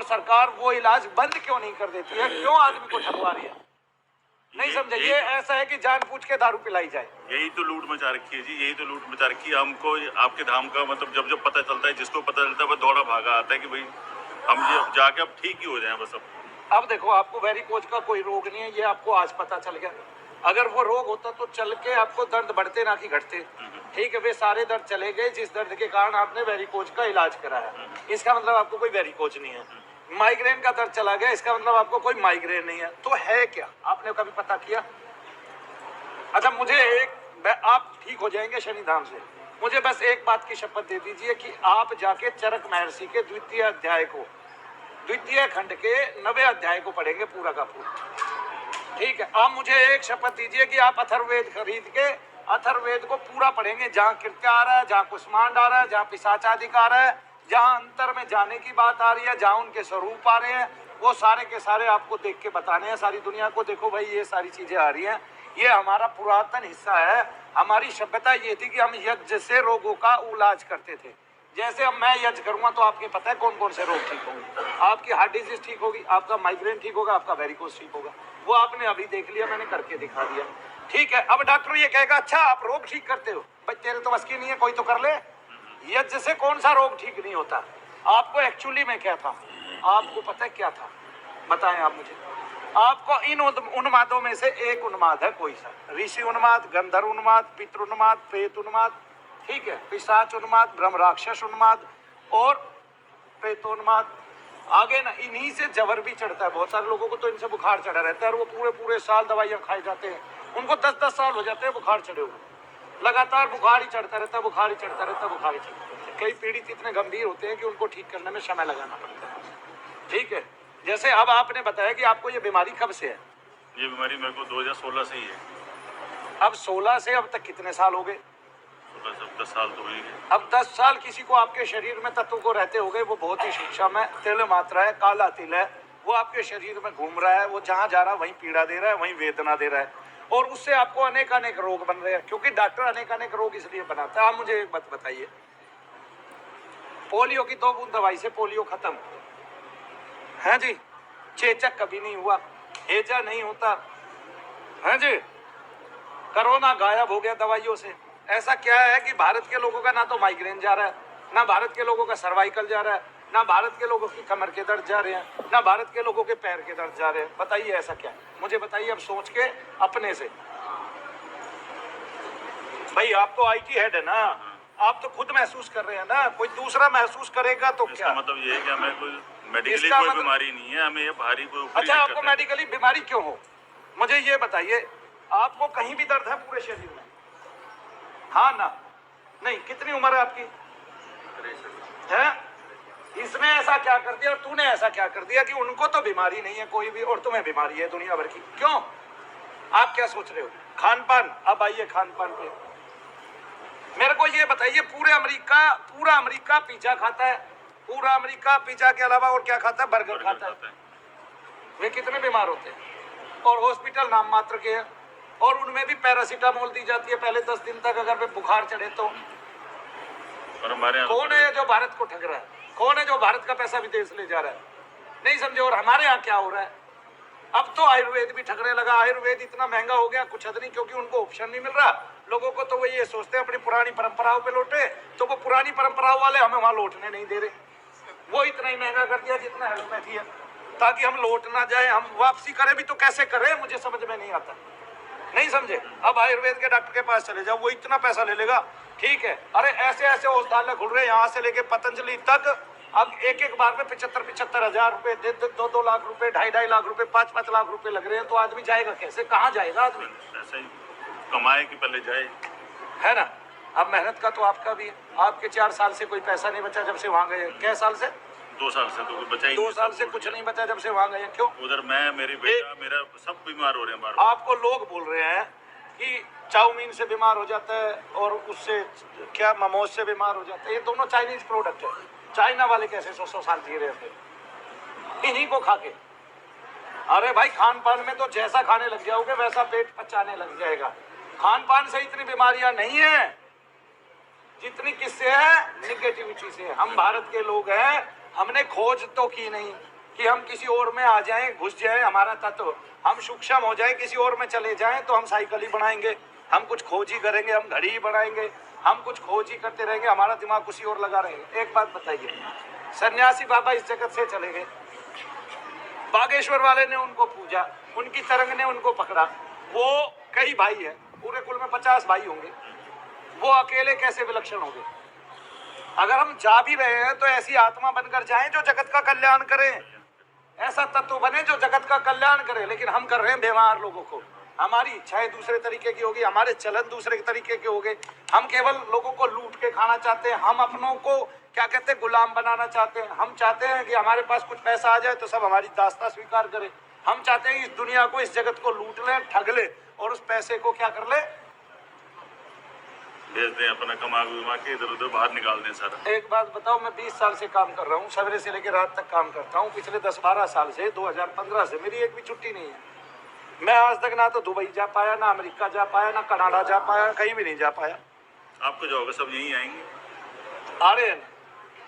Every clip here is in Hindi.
सरकार वो इलाज बंद क्यों नहीं कर देती है? क्यों आदमी को ठगवा रही है? नहीं समझे? ये ऐसा है कि जानबूझ के दारू पिलाई जाए। यही तो लूट मचा रखी है जी, यही तो लूट मचा रखी है। हमको आपके धाम का मतलब जब जब पता चलता है, जिसको पता चलता है वो दौड़ा भागा आता है कि भाई हम ये जाके अब ठीक ही हो जाए बस। अब देखो, आपको वेरिकोज का कोई रोग नहीं है, ये आपको आज पता चल गया। अगर वो रोग होता तो चल के आपको दर्द बढ़ते ना कि घटते। ठीक है, वे सारे दर्द चले गए जिस दर्द के कारण आपने वेरिकोज का इलाज कराया। इसका मतलब आपको कोई वेरिकोज नहीं है। माइग्रेन का दर्द चला गया, इसका मतलब आपको कोई माइग्रेन नहीं है। तो है क्या? आपने कभी पता किया? अच्छा, मुझे आप ठीक हो जाएंगे शनिधाम से, मुझे बस एक बात की शपथ दे दीजिए कि आप जाके चरक महर्षि के द्वितीय खंड के 90 अध्याय को पढ़ेंगे पूरा का पूरा। ठीक है, आप मुझे एक शपथ दीजिए कि आप अथर्ववेद खरीद के अथर्ववेद को पूरा पढ़ेंगे, जहाँ कृत्य आ रहा है, जहाँ कुष्मांड आ रहा है, जहाँ पिशाचादिक आ रहा है, जहाँ अंतर में जाने की बात आ रही है, जहाँ उनके स्वरूप आ रहे हैं, वो सारे के सारे आपको देख के बताने हैं सारी दुनिया को। देखो भाई, ये सारी चीजें आ रही हैं, ये हमारा पुरातन हिस्सा है। हमारी सभ्यता ये थी कि हम यज्ञ से रोगों का इलाज करते थे। जैसे अब मैं यज्ञ करूंगा तो आपके पता है कौन कौन से रोग ठीक होंगे। आपकी हार्ट डिजीज ठीक होगी, आपका माइग्रेन ठीक होगा, आपका वेरिकोज ठीक होगा। वो आपने अभी देख लिया, मैंने करके दिखा दिया। ठीक है, अब डॉक्टर ये कहेगा अच्छा आप रोग ठीक करते हो, भाई तेरे तो बस की नहीं है, कोई तो कर ले। यज्ञ से कौन सा रोग ठीक नहीं होता? आपको एक्चुअली में क्या था, आपको पता है क्या था? बताएं आप मुझे। आपको इन उन्मादों में से एक उन्माद है, कोई सा? ऋषि उन्माद, गंधर्व उन्माद, पितृ उन्माद, प्रेत उन्माद, ठीक है, पिशाच उन्माद, ब्रह्म राक्षस उन्माद और प्रेतोन्माद। आगे ना इन्हीं से जबर भी चढ़ता है। बहुत सारे लोगों को तो इनसे बुखार चढ़ा रहता है और वो पूरे पूरे साल दवाइयां खाए जाते हैं, उनको 10-10 साल हो जाते हैं बुखार चढ़े हुए। लगातार बुखार ही चढ़ता रहता है, बुखार ही चढ़ता रहता है, बुखार ही चढ़ता रहता है। कई पीड़ित इतने गंभीर होते हैं कि उनको ठीक करने में समय लगाना पड़ता है। ठीक है, जैसे अब आपने बताया कि आपको ये बीमारी कब से है? ये बीमारी मेरे को 2016 से ही है। अब 16 से अब तक कितने साल हो गए? 10 साल तो हुई है। अब 10 साल किसी को आपके शरीर में तत्व को रहते हो गए, वो बहुत ही सूक्ष्म है, तिल मात्रा है, काला तिल है, वो आपके शरीर में घूम रहा है, वो जहाँ जा रहा है वहीं पीड़ा दे रहा है, वहीं वेदना दे रहा है, और उससे आपको अनेक अनेक रोग बन रहे हैं। क्योंकि डॉक्टर अनेक अनेक रोग इसलिए बनाता है। आप मुझे एक बात बताइए, पोलियो की 2 बूंद दवाई से पोलियो खत्म है जी, चेचक कभी नहीं हुआ, हेजा नहीं होता है जी, कोरोना गायब हो गया दवाइयों से। ऐसा क्या है कि भारत के लोगों का ना तो माइग्रेन जा रहा है, ना भारत के लोगों का सर्वाइकल जा रहा है, ना भारत के लोगों की कमर के दर्द जा रहे हैं, ना भारत के लोगों के पैर के दर्द जा रहे हैं? बताइए ऐसा क्या है? मुझे बताइए अब सोच के अपने से। भाई आप तो IT हेड है ना, आप तो खुद महसूस कर रहे हैं ना, कोई दूसरा महसूस करेगा तो क्या? मतलब ये है कि हमें कोई मेडिकली कोई बीमारी नहीं है, हमें ये भारी कोई। अच्छा, आपको मेडिकली बीमारी क्यों हो? मुझे ये बताइए, आपको कहीं भी दर्द है पूरे शरीर में? हाँ ना? नहीं? कितनी उम्र है आपकी? है? इसने ऐसा क्या कर दिया और तूने ऐसा क्या कर दिया कि उनको तो बीमारी नहीं है कोई भी और तुम्हें बीमारी है दुनिया भर की? क्यों? आप क्या सोच रहे हो? खान पान। अब आइए खान पान पे। मेरे को ये बताइए, पूरा अमेरिका पिज्जा खाता है, पूरा अमेरिका पिज्जा के अलावा और क्या खाता है? बर्गर खाता है। वे कितने बीमार होते हैं और हॉस्पिटल नाम मात्र के हैं, और उनमें भी पैरासीटामोल दी जाती है पहले 10 दिन तक अगर वे बुखार चढ़े तो। कौन है जो भारत को ठग रहा है? कौन है जो भारत का पैसा विदेश ले जा रहा है? नहीं समझे? और हमारे यहाँ क्या हो रहा है? अब तो आयुर्वेद भी ठगने लगा। आयुर्वेद इतना महंगा हो गया कुछ हद नहीं, क्योंकि उनको ऑप्शन नहीं मिल रहा। लोगों को तो वो ये सोचते हैं अपनी पुरानी परंपराओं पे लौटे, तो वो पुरानी परंपराओं वाले हमें वहां लौटने नहीं दे रहे। वो इतना ही महंगा कर दिया जितना हेलोपैथी है, ताकि हम लौट ना जाए। हम वापसी करें भी तो कैसे करें, मुझे समझ में नहीं आता। नहीं समझे? अब आयुर्वेद के डॉक्टर के पास चले जाओ, वो इतना पैसा ले लेगा। ठीक है, अरे ऐसे ऐसे औषधालय खुल रहे हैं यहाँ से लेके पतंजलि तक। अब एक बार में 75-75 हजार रुपए, 2-2 लाख रुपए, 2.5 लाख रुपए, 5-5 लाख रुपए लग रहे हैं। तो आदमी जाएगा कैसे? कहाँ जाएगा आदमी? ऐसे ही कमाए कि पहले जाए, है ना? अब मेहनत का तो आपका भी है। आपके 4 साल से कोई पैसा नहीं बचा जब से वहां गए। क्या साल से? 2 साल से तो बचा ही 2 साल से कुछ नहीं बचा जब से वहां गए। क्यों? उधर मैं, मेरी बेटा, मेरा सब बीमार हो रहे हैं बार। आपको लोग बोल रहे हैं कि चाउमीन से बीमार हो जाता है और उससे क्या मोमोज से बीमार हो जाता है। ये दोनों चाइनीज प्रोडक्ट है। चाइना वाले कैसे 100 साल जी रहे थे इन्हीं को खा के? अरे भाई, खान पान में तो जैसा खाने लग जाओगे वैसा पेट पचाने लग जाएगा। खान पान से इतनी बीमारियां नहीं है जितनी किससे है? निगेटिविटी से। हम भारत के लोग हैं, हमने खोज तो की नहीं, कि हम किसी और में आ जाएं, घुस जाएं, हमारा तत्व हम सूक्ष्म हो जाए, किसी और में चले जाएं तो हम साइकिल ही बनाएंगे, हम कुछ खोज ही करेंगे, हम घड़ी ही बनाएंगे, हम कुछ खोज ही करते रहेंगे, हमारा दिमाग उसी और लगा रहेगा। एक बात बताइए, सन्यासी बाबा इस जगत से चले गए, बागेश्वर वाले ने उनको पूजा, उनकी तरंग ने उनको पकड़ा, वो कई भाई है, पूरे कुल में 50 भाई होंगे, वो अकेले कैसे विलक्षण होंगे? अगर हम जा भी रहे हैं तो ऐसी आत्मा बनकर जाएं जो जगत का कल्याण करे, ऐसा तत्व बने जो जगत का कल्याण करे। लेकिन हम कर रहे हैं बेमार लोगों को, हमारी इच्छाएं दूसरे तरीके की होगी, हमारे चलन दूसरे तरीके के हो गए, हम केवल लोगों को लूट के खाना चाहते हैं, हम अपनों को क्या कहते हैं गुलाम बनाना चाहते हैं। हम चाहते हैं कि हमारे पास कुछ पैसा आ जाए तो सब हमारी दास्ता स्वीकार करे, हम चाहते हैं इस दुनिया को, इस जगत को लूट ले, ठग ले और उस पैसे को क्या कर ले, भेज दें, अपना कमा के इधर उधर बाहर निकाल दें सारा। एक बात बताओ, मैं 20 साल से काम कर रहा हूँ, सवेरे से लेकर रात तक काम करता हूँ, पिछले 10-12 साल से, 2015 से मेरी एक भी छुट्टी नहीं है। मैं आज तक ना तो दुबई जा पाया, ना अमेरिका जा पाया, ना कनाडा जा पाया, कहीं भी नहीं जा पाया। आपको जो होगा सब यहीं आएंगे। अरे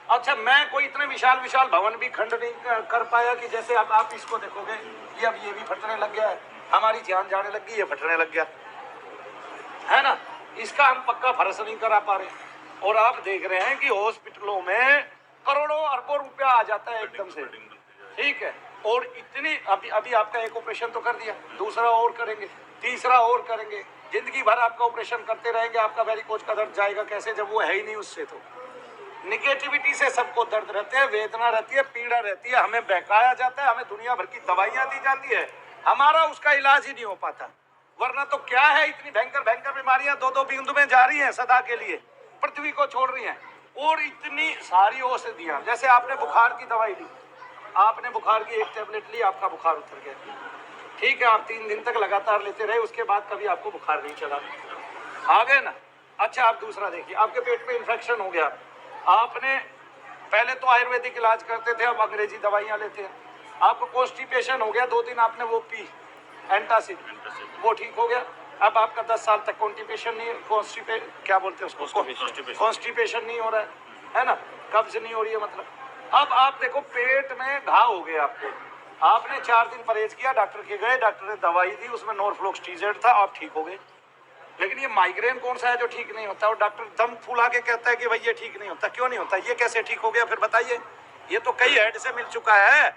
अच्छा, मैं कोई इतने विशाल विशाल भवन भी खंड नहीं कर पाया कि जैसे अब आप इसको देखोगे कि अब ये भी फटने लग गया है, हमारी जान जाने लग गई, ये फटने लग गया है ना, इसका हम पक्का फर्श नहीं करा पा रहे। और आप देख रहे हैं कि हॉस्पिटलों में करोड़ों अरबों रुपया आ जाता है एकदम से, ठीक है, और इतनी अभी आपका एक ऑपरेशन तो कर दिया, दूसरा और करेंगे, तीसरा और करेंगे, जिंदगी भर आपका ऑपरेशन करते रहेंगे, आपका वेरिकोज का दर्द जाएगा कैसे जब वो है ही नहीं उससे। तो निगेटिविटी से सबको दर्द रहते हैं, वेदना रहती है, पीड़ा रहती है, हमें बहकाया जाता है, हमें दुनिया भर की दवाइयां दी जाती है, हमारा उसका इलाज ही नहीं हो पाता। वरना तो क्या है, इतनी भयंकर भयंकर बीमारियां 2-2 बिंदु में जा रही हैं सदा के लिए, पृथ्वी को छोड़ रही हैं, और इतनी सारी औषधियां, जैसे आपने बुखार की दवाई ली, आपने बुखार की एक टेबलेट ली, आपका बुखार उतर गया, ठीक है, आप 3 दिन तक लगातार लेते रहे, उसके बाद कभी आपको बुखार नहीं चला, आ गए ना। अच्छा, आप दूसरा देखिए, आपके पेट में इन्फेक्शन हो गया, आपने पहले तो आयुर्वेदिक इलाज करते थे, अब अंग्रेजी दवाइयां लेते हैं, आपको कॉन्स्टिपेशन हो गया, 2 दिन आपने वो पी एंटासिड, वो ठीक हो गया, अब आपका 10 साल तक कॉन्स्टिपेशन नहीं, क्या बोलते हैं उसको, कॉन्स्टिपेशन नहीं हो रहा है ना, कब्ज नहीं हो रही है मतलब। अब आप देखो पेट में घाव हो गया आपको, आपने 4 दिन परहेज किया, डॉक्टर के गए, डॉक्टर ने दवाई दी, उसमें नॉरफ्लॉक्सटिजेड था, आप ठीक हो गए। लेकिन ये माइग्रेन कौन सा है जो ठीक नहीं होता, और डॉक्टर दम फुला के कहता है कि भाई ये ठीक नहीं होता, क्यों नहीं होता, ये कैसे ठीक हो गया फिर बताइए। ये तो कई हेड से मिल चुका है,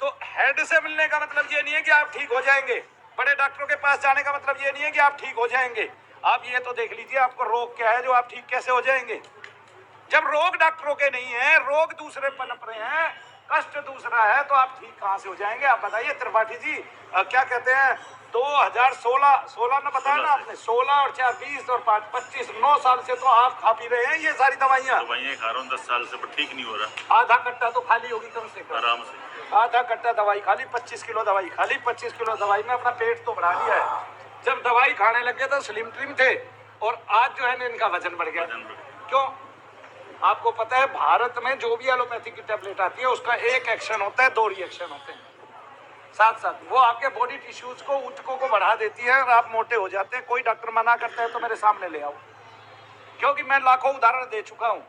तो हेड से मिलने का मतलब ये नहीं है कि आप ठीक हो जाएंगे, बड़े डॉक्टरों के पास जाने का मतलब ये नहीं है कि आप ठीक हो जाएंगे। आप ये तो देख लीजिए आपको रोग क्या है जो आप ठीक कैसे हो जाएंगे। जब रोग डॉक्टरों के नहीं है, रोग दूसरे पनप रहे हैं, कष्ट दूसरा है, तो आप ठीक कहां से हो जाएंगे। आप बताइए त्रिपाठी जी, क्या कहते हैं 2016 में बताया ना आपने, 16 और 4 20 और 5 25 9 साल से तो आप खा पी रहे हैं ये सारी दवाइयाँ खा रहा हूँ 10 साल से, पर ठीक नहीं हो रहा। आधा कट्टा तो खाली होगी कम से कम, आराम से आधा कट्टा दवाई खाली, 25 किलो दवाई खाली, 25 किलो दवाई में अपना पेट तो बढ़ा लिया है। जब दवाई खाने लगे तो स्लिम ट्रिम थे, और आज जो है ना इनका वजन बढ़ गया। क्यों? आपको पता है भारत में जो भी एलोपैथी की टेबलेट आती है उसका एक एक्शन होता है, 2 रिएक्शन होते हैं साथ साथ, वो आपके बॉडी टिश्यूज को, ऊतकों को बढ़ा देती है और आप मोटे हो जाते हैं। कोई डॉक्टर मना करता है तो मेरे सामने ले आओ, क्योंकि मैं लाखों उदाहरण दे चुका हूँ।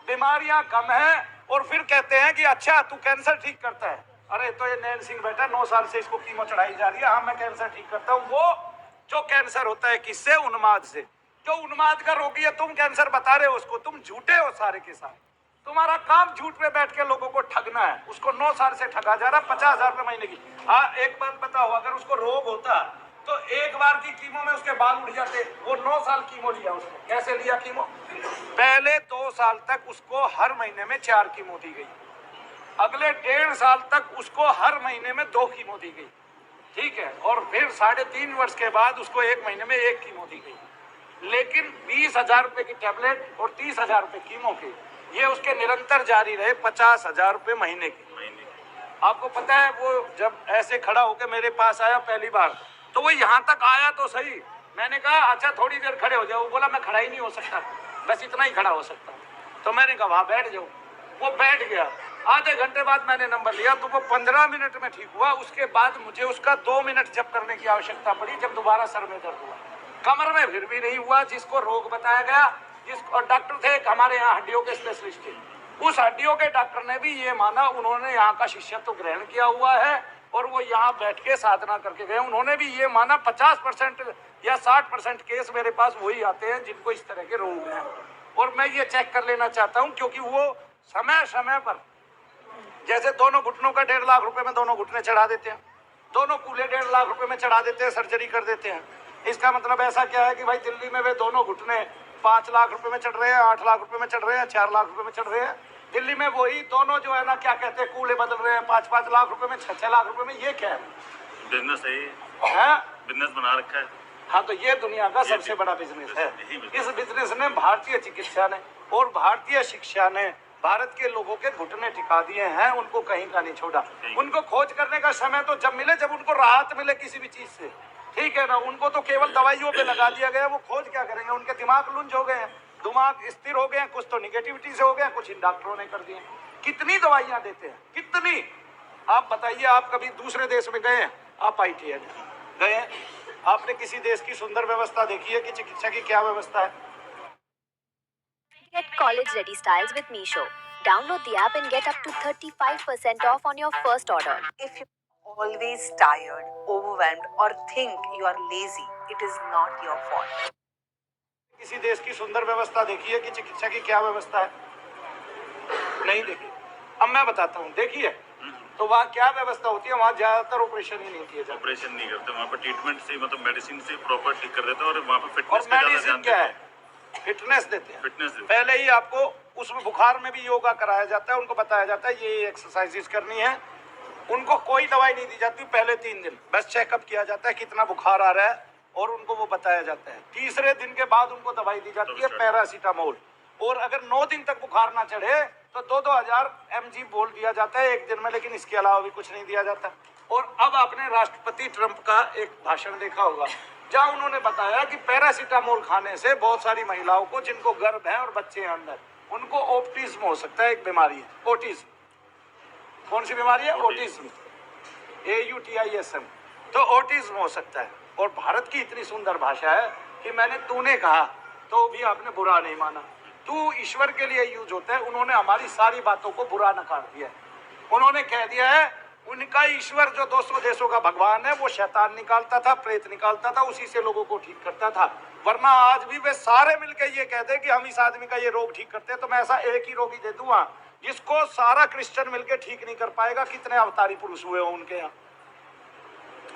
बीमारियां कम हैं और फिर कहते हैं कि अच्छा तू कैंसर ठीक करता है। अरे तो ये नैन सिंह बेटा 9 साल से इसको कीमो चढ़ाई जा रही है, हाँ मैं कैंसर ठीक करता हूँ। वो जो कैंसर होता है किससे? उन्माद से। जो उन्माद का रोगी है, तुम कैंसर बता रहे हो उसको, तुम झूठे हो सारे के सारे। तुम्हारा काम झूठ पे बैठ के लोगों को ठगना है। उसको 9 साल से ठगा जा रहा, 50,000 रुपए महीने की। हाँ एक बात बताओ, अगर उसको रोग होता तो एक बार की कीमो में उसके बाल उड़ जाते। वो 9 साल कीमो लिया उसने। कैसे लिया कीमो? पहले 2 साल तक उसको हर महीने में 4 कीमो दी गई, अगले 1.5 साल तक उसको हर महीने में 2 कीमो दी गई, ठीक है, और फिर 3.5 वर्ष के बाद उसको 1 महीने में 1 कीमो दी गई। लेकिन 20,000 रुपए की टैबलेट और 30,000 रुपए कीमो के, ये उसके निरंतर जारी रहे 50,000 रुपए महीने के। आपको पता है वो जब ऐसे खड़ा होकर मेरे पास आया पहली बार, तो वो यहाँ तक आया तो सही, मैंने कहा अच्छा थोड़ी देर खड़े हो जाओ। वो बोला मैं खड़ा ही नहीं हो सकता, बस इतना ही खड़ा हो सकता। तो मैंने कहा वहाँ बैठ जाओ। वो बैठ गया। आधे घंटे बाद मैंने नंबर लिया तो वो 15 मिनट में ठीक हुआ। उसके बाद मुझे उसका 2 मिनट जब करने की आवश्यकता पड़ी, जब दोबारा सर में दर्द हुआ, कमर में फिर भी नहीं हुआ। जिसको रोग बताया गया, जिसको, और डॉक्टर थे हमारे यहाँ हड्डियों के स्पेशलिस्ट थे, उस हड्डियों के डॉक्टर ने भी ये माना, उन्होंने यहाँ का शिष्यत्व ग्रहण किया हुआ है और वो यहाँ बैठ के साधना करके गए, उन्होंने भी ये माना 50% या 60% केस मेरे पास वही आते हैं जिनको इस तरह के रोग हैं। और मैं ये चेक कर लेना चाहता हूँ, क्योंकि वो समय समय पर, जैसे दोनों घुटनों का 1.5 लाख रुपए में दोनों घुटने चढ़ा देते हैं, दोनों कूल्हे 1.5 लाख रुपए में चढ़ा देते हैं, सर्जरी कर देते हैं। इसका मतलब ऐसा क्या है कि भाई दिल्ली में वे दोनों घुटने 5 लाख रुपए में चढ़ रहे हैं, 8 लाख रुपए में चढ़ रहे हैं, 4 लाख रुपए में चढ़ रहे हैं। दिल्ली में वही दोनों जो है ना, क्या कहते हैं, कूल्हे बदल रहे हैं 5-5 लाख रुपए में, 6-6 लाख रुपए में। ये क्या है? बिजनेस है, बिजनेस बना रखा है। हाँ, तो ये दुनिया का सबसे बड़ा बिजनेस है। इस बिजनेस ने, भारतीय चिकित्सा ने और भारतीय शिक्षा ने भारत के लोगों के घुटने टिका दिए हैं, उनको कहीं का नहीं छोड़ा। उनको खोज करने का समय तो जब मिले, जब उनको राहत मिले किसी भी चीज से, ठीक है ना। उनको तो केवल दवाइयों पे लगा दिया गया, वो खोज क्या करेंगे? उनके दिमाग लुंज हो गए हैं, दिमाग स्थिर हो गए हैं, कुछ तो निगेटिविटी से हो गए हैं, कुछ इन डॉक्टरों ने कर दिए। कितनी दवाइयां देते हैं, कितनी? आप बताइए, आप कभी दूसरे देश में गए हैं? आप IIT गए हैं, आपने किसी देश की सुंदर व्यवस्था देखी है कि चिकित्सा की क्या व्यवस्था है? Get college ready styles with Meesho. Download the app and get up to 35% off on your first order. If you're always tired, overwhelmed, or think you are lazy, it is not your fault. किसी देश की सुंदर व्यवस्था देखी है कि चिकित्सा की क्या व्यवस्था है? नहीं देखी। अब मैं बताता हूँ, देखिए तो वहाँ क्या व्यवस्था होती है? वहाँ ज्यादातर ऑपरेशन ही नहीं किए जाते। ऑपरेशन नहीं करते वहाँ पर, ट्रीटमेंट से, मतलब मेडिसिन से प्रॉपर ठीक कर देते हैं। और वहाँ पर फिटनेस और मेडिसिन क्या है? फिटनेस देते हैं। फिटनेस पहले ही आपको उसमें बुखार में भी योगा कराया जाता है, उनको बताया जाता है ये एक्सरसाइजेस करनी है। उनको कोई दवाई नहीं दी जाती पहले 3 दिन, बस चेकअप किया जाता है कितना बुखार आ रहा है और उनको वो बताया जाता है। तीसरे दिन के बाद उनको दवाई दी जाती है पैरासीटामोल। और अगर 9 दिन तक बुखार ना चढ़े तो 2-2000 mg बोल दिया जाता है 1 दिन में, लेकिन इसके अलावा भी कुछ नहीं दिया जाता। और अब आपने राष्ट्रपति ट्रंप का एक भाषण देखा होगा, जहां उन्होंने बताया कि पैरासीटामोल खाने से बहुत सारी महिलाओं को, जिनको गर्भ है और बच्चे हैं अंदर, उनको ऑटिज्म हो सकता है। एक बीमारी है ऑटिज्म। कौन सी बीमारी है? Autism, AUTISM। तो ऑटिज्म हो सकता है। और भारत की इतनी सुंदर भाषा है कि मैंने तूने कहा तो भी आपने बुरा नहीं माना। तू ईश्वर के लिए यूज होता है। उन्होंने हमारी सारी बातों को बुरा नकार दिया है। उन्होंने कह दिया है उनका ईश्वर जो 200 देशों का भगवान है, वो शैतान निकालता था, प्रेत निकालता था, उसी से लोगों को ठीक करता था। वरना आज भी वे सारे मिलकर ये कहते हैं कि हम इस आदमी का ये रोग ठीक करते हैं। तो मैं ऐसा एक ही रोगी दे दूंगा जिसको सारा क्रिश्चियन मिलकर ठीक नहीं कर पाएगा। कितने अवतारी पुरुष हुए हो उनके यहाँ,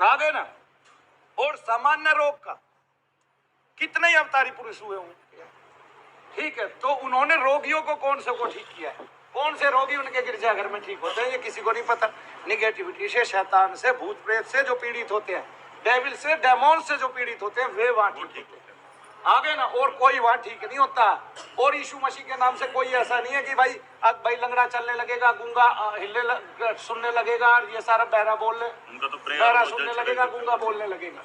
आ गए ना। और सामान्य रोग का कितने ही अवतारी पुरुष हुए उनके यहाँ, ठीक है। तो उन्होंने रोगियों को कौन से को ठीक किया है? कौन से रोगी उनके गिरजाघर में ठीक होते हैं ये किसी को नहीं पता। निगेटिविटी से, शैतान से, भूत प्रेत से जो पीड़ित होते हैं, डेविल से, डेमोन से जो पीड़ित होते हैं, वे वहां ठीक होते हैं। आगे ना, और कोई वहां ठीक नहीं होता। और यीशु मसीह के नाम से कोई ऐसा नहीं है कि भाई अब भाई लंगड़ा चलने लगेगा, गूंगा हिले सुनने लगेगा, ये सारा बहरा बोलने, बहरा सुनने लगेगा, गूंगा बोलने लगेगा।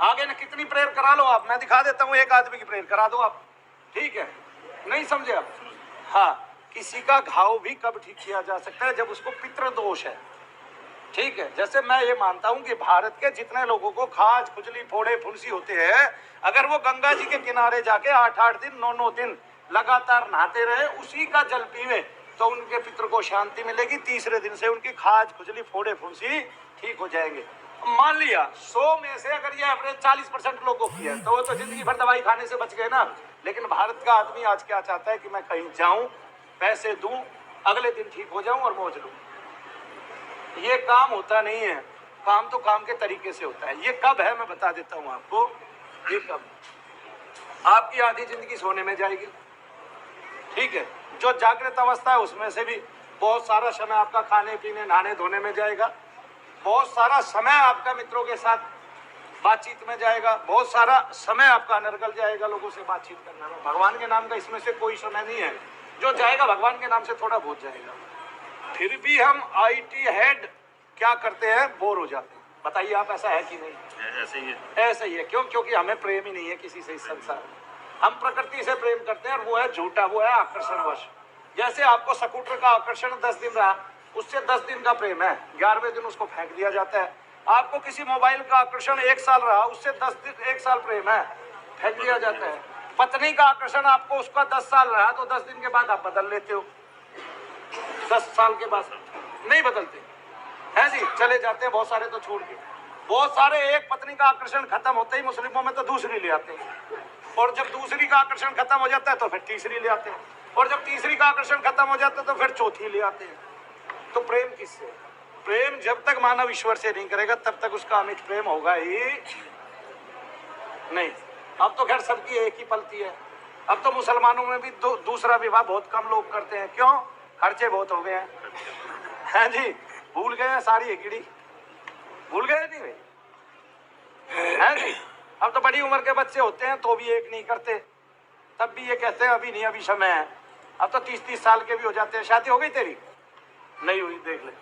आगे ना, कितनी प्रेयर करा लो आप, मैं दिखा देता हूँ, एक आदमी की प्रेयर करा दो आप, ठीक है। नहीं समझे आप? हाँ, किसी का घाव भी कब ठीक किया जा सकता है? जब उसको पितृदोष है, ठीक है। जैसे मैं ये मानता हूं कि भारत के जितने लोगों को खाज, खुजली, फोड़े, फुंसी होते हैं, अगर वो गंगा जी के किनारे जाके 8-8 दिन, 9-9 दिन लगातार नहाते रहे, उसी का जल पीवे, तो उनके पितृ को शांति मिलेगी। तीसरे दिन से उनकी खाज, खुजली, फोड़े, फुंसी ठीक हो जाएंगे। मान लिया 100 में से अगर ये एवरेज 40% लोगों की है, तो वो तो जिंदगी भर दवाई खाने से बच गए ना। लेकिन भारत का आदमी आज क्या चाहता है कि मैं कहीं जाऊं, पैसे दूं, अगले दिन ठीक हो जाऊं और मौज लूं। ये काम होता नहीं है। काम तो काम के तरीके से होता है। ये कब है मैं बता देता हूं आपको। ये कब? आपकी आधी जिंदगी सोने में जाएगी, ठीक है। जो जागृत अवस्था है उसमें से भी बहुत सारा समय आपका खाने पीने, नहाने धोने में जाएगा। बहुत सारा समय आपका मित्रों के साथ बातचीत में जाएगा। बहुत सारा समय आपका अनर्गल जाएगा लोगों से बातचीत करने में। भगवान के नाम का इसमें से कोई समय नहीं है। जो जाएगा भगवान के नाम से थोड़ा बहुत जाएगा। फिर भी हम IT हेड क्या करते हैं? बोर हो जाते हैं। बताइए आप, ऐसा है कि नहीं? ऐसे ही है। ऐसा ही है। क्यों? क्योंकि हमें प्रेम ही नहीं है किसी से इस संसार में। हम प्रकृति से प्रेम करते हैं और वो है झूठा, वो है आकर्षणवश। जैसे आपको स्कूटर का आकर्षण 10 दिन रहा, उससे 10 दिन का प्रेम है, 11वें दिन उसको फेंक दिया जाता है। आपको किसी मोबाइल का आकर्षण 1 साल रहा, उससे 10 दिन, 1 साल प्रेम है, फेंक दिया जाता है। पत्नी का आकर्षण आपको उसका 10 साल रहा तो 10 दिन के बाद आप बदल लेते हो। 10 साल के बाद नहीं बदलते हैं जी, चले जाते हैं बहुत सारे तो छोड़ के। बहुत सारे एक पत्नी का आकर्षण खत्म होते ही मुस्लिमों में तो दूसरी ले आते हैं, और जब दूसरी का आकर्षण खत्म हो जाता है तो फिर तीसरी ले आते हैं, और जब तीसरी का आकर्षण खत्म हो जाता है तो फिर चौथी ले आते हैं। तो प्रेम किससे? प्रेम जब तक मानव ईश्वर से नहीं करेगा तब तक उसका अमिट प्रेम होगा ही नहीं। अब तो खैर सबकी एक ही पलती है। अब तो मुसलमानों में भी दूसरा विवाह बहुत कम लोग करते हैं। क्यों? खर्चे बहुत हो गए हैं जी, भूल गए हैं सारी एकड़ी, भूल गए नहीं भाई, हैं जी। अब तो बड़ी उम्र के बच्चे होते हैं तो भी एक नहीं करते, तब भी ये कहते हैं अभी नहीं, अभी समय है। अब तो 30-30 साल के भी हो जाते हैं। शादी हो गई तेरी? नहीं हुई, देख ले।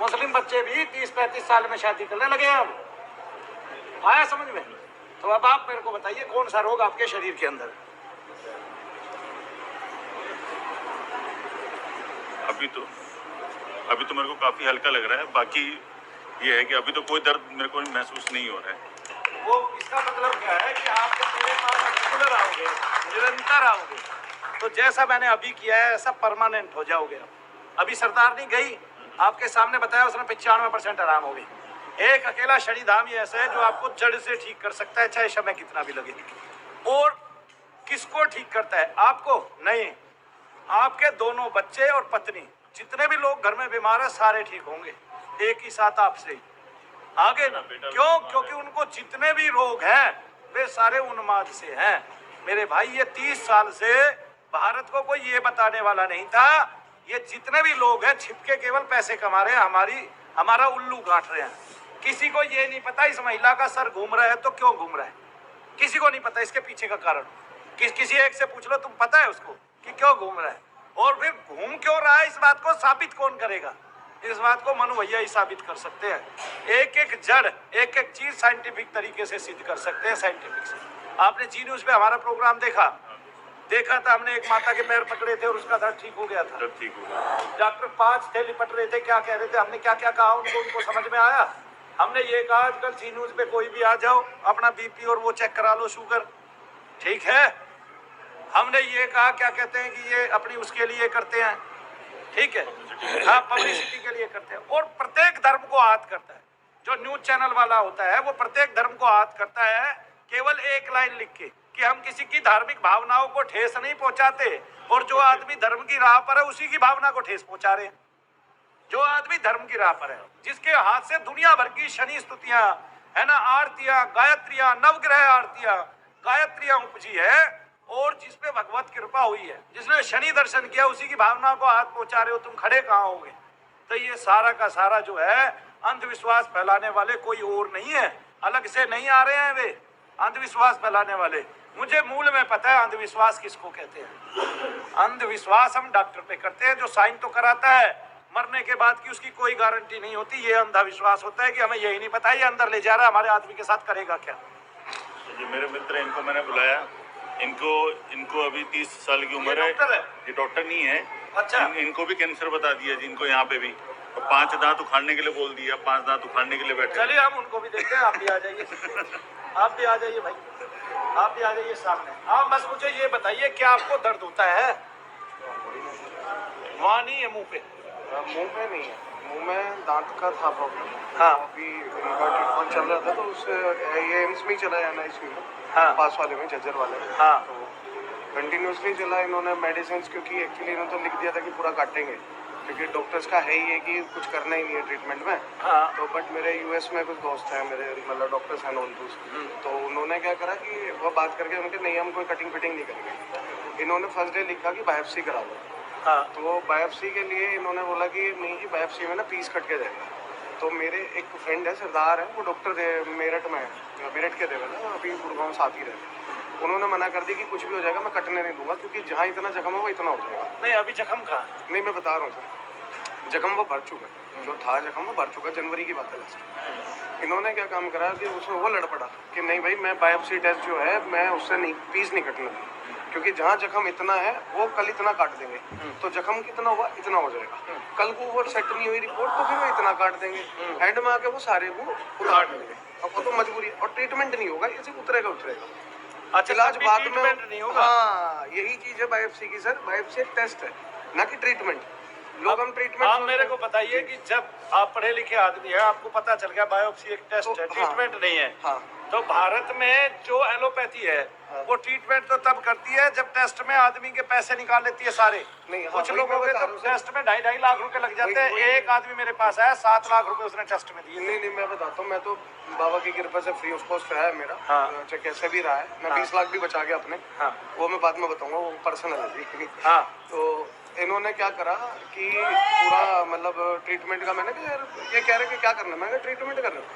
मुस्लिम बच्चे भी 30-35 साल में शादी करने लगे हैं। अब आया समझ में? तो अब आप मेरे को बताइए कौन सा रोग आपके शरीर के अंदर? अभी तो मेरे को काफी हल्का लग रहा है। बाकी ये है कि अभी तो कोई दर्द मेरे को महसूस नहीं हो रहा है। वो इसका मतलब क्या है कि आप जब मेरे पास रेगुलर आओगे, निरंतर आओगे, तो जैसा मैंने अभी किया है ऐसा परमानेंट हो जाओगे। अभी सरदार नहीं गई, आपके सामने बताया, उसने 95% आराम हो गई। एक अकेला शनिधाम ही ऐसा है जो आपको जड़ से ठीक कर सकता है, चाहे समय कितना भी लगे। और किसको ठीक करता है? आपको नहीं, आपके दोनों बच्चे और पत्नी, जितने भी लोग घर में बीमार है सारे ठीक होंगे एक ही साथ आपसे। आगे ना क्यों? क्योंकि उनको जितने भी रोग हैं वे सारे उन्माद से हैं। मेरे भाई ये 30 साल से भारत को कोई ये बताने वाला नहीं था। ये जितने भी लोग हैं छिपके केवल पैसे कमा रहे हैं, हमारा उल्लू गांठ रहे हैं। किसी को ये नहीं पता इस महिला का सर घूम रहा है तो क्यों घूम रहा है, किसी को नहीं पता इसके पीछे का कारण। किसी एक से पूछ लो, तुम पता है उसको कि क्यों घूम रहा है? और फिर घूम क्यों रहा है इस बात को साबित कौन करेगा? इस बात को मनु भैया ही साबित कर सकते हैं। एक एक जड़, एक एक चीज साइंटिफिक तरीके से सिद्ध कर सकते हैं, साइंटिफिक से। आपने जी न्यूज पे हमारा प्रोग्राम देखा था हमने, एक माता के पैर पकड़े थे और उसका दर्द ठीक हो गया था। ठीक हो गया। डॉक्टर 5 थे, लिपट रहे थे, क्या कह रहे थे, हमने क्या क्या कहा उनको समझ में आया? हमने ये कहा आजकल जी न्यूज पे कोई भी आ जाओ, अपना बीपी और वो चेक करा लो, शुगर, ठीक है। हमने ये कहा क्या कहते हैं कि ये अपनी उसके लिए करते हैं, ठीक है, हाँ पब्लिसिटी के लिए करते हैं। और प्रत्येक धर्म को आहत करता है जो न्यूज चैनल वाला होता है, वो प्रत्येक धर्म को आहत करता है केवल एक लाइन लिख के कि हम किसी की धार्मिक भावनाओं को ठेस नहीं पहुंचाते, और जो आदमी धर्म की राह पर है उसी की भावना को ठेस पहुंचा रहे हैं। जो आदमी धर्म की राह पर है, जिसके हाथ से दुनिया भर की शनि स्तुतियां है ना, आरतियां, गायत्रियां, नवग्रह आरतियां, गायत्रियां उपजी है, और जिसपे भगवत कृपा हुई है, जिसने शनि दर्शन किया, उसी की भावना को हाथ पहुंचा रहे हो, तुम खड़े कहाँ होगे? तो ये सारा का सारा जो है अंधविश्वास फैलाने वाले कोई और नहीं है, अलग से नहीं आ रहे हैं वे अंधविश्वास फैलाने वाले। मुझे मूल में पता है अंधविश्वास किसको कहते हैं। अंधविश्वास हम डॉक्टर पे करते हैं जो साइन तो कराता है, मरने के बाद की उसकी कोई गारंटी नहीं होती। ये अंधविश्वास होता है कि हमें यही नहीं पता ये अंदर ले जा रहा है, हमारे आदमी के साथ करेगा क्या। ये मेरे मित्र, इनको मैंने बुलाया, इनको अभी 30 साल की उम्र है। ये डॉक्टर नहीं है। अच्छा। इनको भी कैंसर बता दिया जी, इनको यहाँ पे भी, और 5 दांत उखाड़ने के लिए बोल दिया, 5 दांत उखाड़ने के लिए बैठे। चलिए हम उनको भी देखते हैं, आप भी आ जाइए, आप भी आ जाइए भाई, आप भी आ जाइए सामने। आप बस मुझे ये बताइए क्या आपको दर्द होता है? वहाँ नहीं है, मुंह पे? मुंह में नहीं है, मुंह में दांत का था प्रॉब्लम। हाँ। अभी इनका ट्रीटमेंट चल रहा था तो उससे ये एम्स में ही चला है NICU में, हाँ। पास वाले में, झज्जर वाले में। हाँ। तो कंटिन्यूसली चला इन्होंने मेडिसिन, क्योंकि एक्चुअली इन्होंने तो लिख दिया था कि पूरा काटेंगे, क्योंकि डॉक्टर्स का है ही है कि कुछ करना ही नहीं है ट्रीटमेंट में। हाँ। तो बट मेरे US में कुछ दोस्त हैं मेरे, मतलब डॉक्टर्स हैं नॉन, तो उन्होंने क्या करा कि वो बात करके उनके नहीं हम कोई कटिंग फिटिंग नहीं करेंगे। इन्होंने फर्स्ट डे लिखा कि बायोप्सी करा लो। हाँ। तो बायोप्सी के लिए इन्होंने बोला कि नहीं जी बायोप्सी में ना पीस कट के जाएगा। तो मेरे एक फ्रेंड है, सरदार है, वो डॉक्टर मेरठ में है, मेरठ के देवे ना, अभी गुड़गांव साथ ही रहते। उन्होंने मना कर दी कि कुछ भी हो जाएगा मैं कटने नहीं दूंगा, क्योंकि जहाँ इतना जख्म है वो इतना हो जाएगा। नहीं अभी जख्म कहाँ? नहीं मैं बता रहा हूँ सर, जख्म वो भर चुका है, जो था जख्म वो भर चुका, जनवरी की बात है लास्ट। इन्होंने क्या काम करा कि उसमें वो लड़ पड़ा कि नहीं भाई मैं बायोप्सी टेस्ट जो है मैं उससे नहीं, पीस नहीं कटने दूँ, क्योंकि जहाँ जख्म इतना है वो कल इतना काट देंगे, तो जख्म कितना हुआ इतना हो जाएगा। कल को वो सेट नहीं हुई रिपोर्ट तो फिर वो इतना काट देंगे, एंड में आके वो सारे को उतार देंगे। अब वो तो मजबूरी है, और ट्रीटमेंट नहीं होगा, ये सिर्फ उतरेगा। अच्छा, इलाज तब भी बाद में ट्रीटमेंट नहीं होगा? हाँ यही चीज है बायोप्सी की सर, बायोप्सी एक टेस्ट है ना कि ट्रीटमेंट। लोग हम ट्रीटमेंट आप मेरे को बताइए कि जब आप पढ़े लिखे आदमी है, आपको पता चल गया बायोप्सी एक टेस्ट है, हाँ। ट्रीटमेंट नहीं है, हाँ। तो भारत में जो एलोपैथी है हाँ। वो ट्रीटमेंट तो तब करती है जब टेस्ट में आदमी के पैसे निकाल लेती है सारे। नहीं, हाँ, कुछ वही लोगों मैं के बता तो रहा हूँ सर। टेस्ट में 2.5 लाख रुपए लग जाते हैं। वही- एक आदमी मेरे पास आया 7 लाख रुपए उसने टेस्ट में दिए। नहीं, मैं बताता हूँ, मैं तो बाबा की कृपा से फ्री ऑफ कॉस्ट रहा है मेरा। हाँ। चाहे कैसे भी रहा है, मैं हाँ। 20 लाख भी बचा गया अपने। हाँ। वो मैं बाद में बताऊंगा, वो पर्सनल है जी। हाँ। तो इन्होंने क्या करा कि पूरा मतलब ट्रीटमेंट का, मैंने कहा यार ये कह रहे कि क्या करना है, मैंने कहा ट्रीटमेंट करना है।